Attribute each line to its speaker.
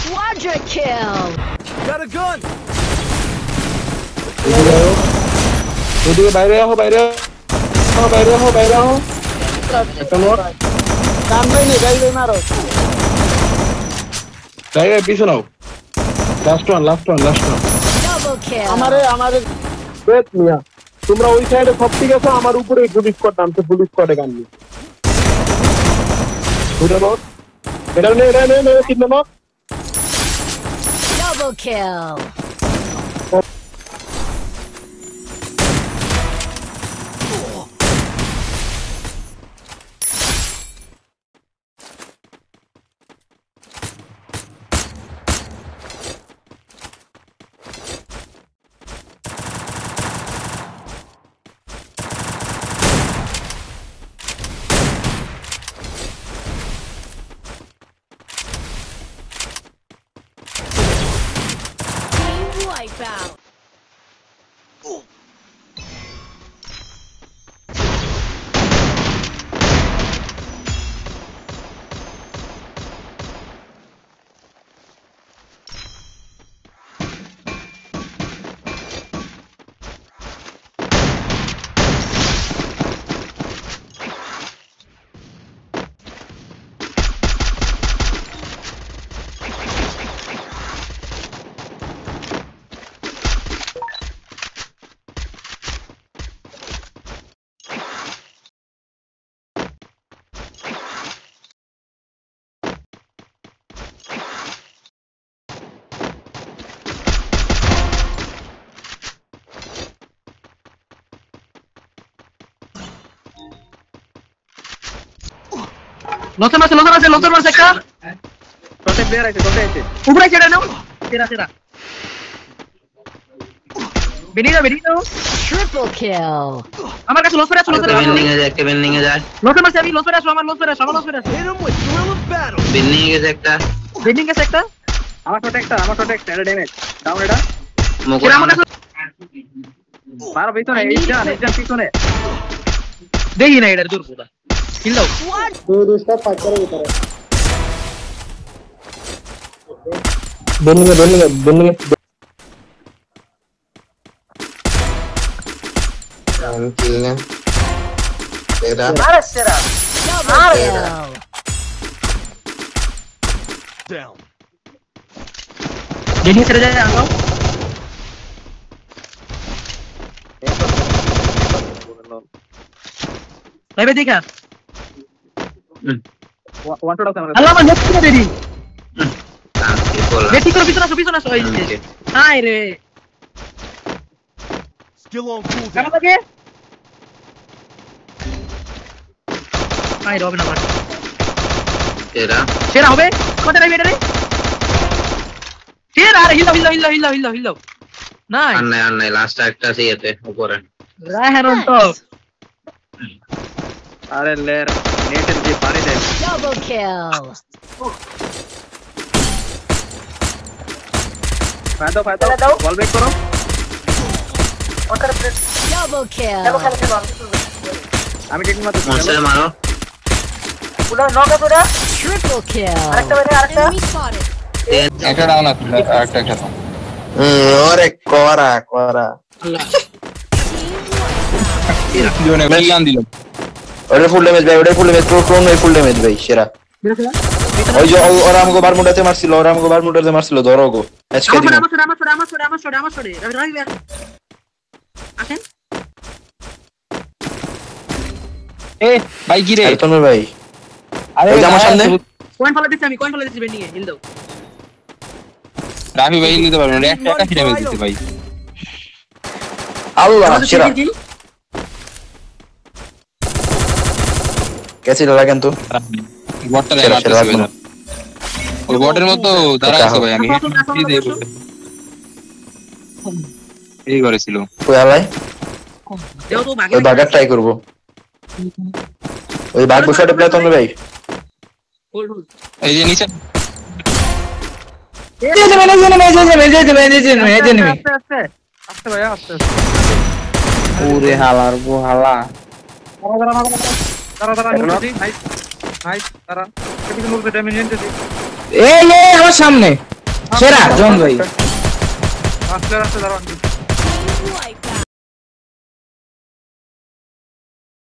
Speaker 1: Quadra kill.
Speaker 2: Got a gun.
Speaker 3: ওদিকে বাইরে আহো একটা নোট
Speaker 4: কান ভাই নেই গাড়ি ভাই মারো
Speaker 3: বাইরে পিছু নাও লাস্ট ওয়ান
Speaker 1: Double kill.
Speaker 4: আমারে বেট মিয়া তোমরা ওই সাইডে সব ঠিক আছে আমার উপরে পুলিশ কোড নামছে পুলিশ কোডে গান নিয়ে বুঝা নোট এটা নে কিন্ন note
Speaker 1: Double kill. Team wipeout.
Speaker 5: Loser mas একটা
Speaker 4: টোটে প্লেয়ার আছে
Speaker 5: উপরে ছেড়ে নাও তেরা বেরিয়ে যাও
Speaker 1: Triple kill.
Speaker 5: আমার কাছে লস
Speaker 6: একটা বিল্ডিং এ যায়
Speaker 5: লস মারছি আমি লস পেরে আসো আমার লস পেরে
Speaker 2: Hit him with thrill of battle.
Speaker 6: Building এ গেছে একটা
Speaker 5: বিল্ডিং এর একটা
Speaker 4: আমার টোটে একটা এটা ড্যামেজ ডাউন এটা
Speaker 5: ছেড়ে আমার কাছে
Speaker 4: মারো ভিতরে এই জান পিছনে
Speaker 5: দেখি না এটার দূর পুরো কিল দাও
Speaker 4: দুইটা ফাইট করে ভিতরে
Speaker 3: বিল্ডিং
Speaker 6: কিল না এরা
Speaker 5: আরে সেরা
Speaker 1: Double kill.
Speaker 2: Down.
Speaker 5: দেখি ছেড়ে যায় আগাও ভাই দেখা
Speaker 4: ওয়ান শট আছে আমার
Speaker 5: আল্লাহ আমার নেক্সট করে দেরি
Speaker 6: কি বললাম
Speaker 5: নেক্সট করে পিছনে আসো এই যে হাই রে
Speaker 2: Still on cooldown.
Speaker 5: কেমন লাগে হাই রবে না আমার
Speaker 6: এরা
Speaker 5: সেরা হবে কোথায় রাখবি এটা রে সেরা আরে হিল নাই
Speaker 6: আর নাই লাস্ট একটা আছে এতে উপরে
Speaker 5: রাহেন অন টপ
Speaker 4: আরে লের নেটের যে পানি দেয়
Speaker 1: Double kill.
Speaker 4: ফায়দা বল ব্রেক করো
Speaker 1: Double kill.
Speaker 4: আমি টেকিং মারতে
Speaker 6: মনস্টার মারো
Speaker 1: Triple kill. Enemy spotted.
Speaker 3: একটা ডাউন আছে একটা
Speaker 6: ওরে করা
Speaker 3: মেলান দিল
Speaker 6: ওরে ফুল ড্যামেজ ভাই ক্রোন ফুল ড্যামেজ ভাই সেরা ওই যে ওরা আমাকে বারমুডাতে মারছিল ধরো গো আজকে দিন
Speaker 5: আমার সরে রাখবে আসেন
Speaker 3: এ ভাই কি রে
Speaker 6: আরে তন্ময় ভাই
Speaker 3: আরে
Speaker 6: ওই যে আমার সামনে
Speaker 5: কয়েন ফেলে দিচ্ছি বেন্ডিং এ হিল দাও
Speaker 3: রাফি ভাই নিতে পারবেন একটা ফিরে দিতে ভাই
Speaker 6: আল্লাহ সেরা কেসে লাগেন তো
Speaker 3: বটটা মারতেছে ভাই ওই বটের মতো দাঁড়া আছে ভাই আমি এই করেছিল
Speaker 6: কই আলাই
Speaker 5: দেও তো
Speaker 6: ওই বাগার ট্রাই করব ওই বাগ বসাতে প্লে তন্ময় ভাই
Speaker 3: এই যে নিচে
Speaker 4: আস্তে ভাই আস্তে
Speaker 3: ওরে হালার গো হালা
Speaker 4: দাঁড়া
Speaker 5: নাইস তারা এদিকে মুখে ড্যামেজ নিতে
Speaker 7: এই আমার সামনে সেরা জন ভাই
Speaker 5: আসলে রাস্তা দাঁড়ান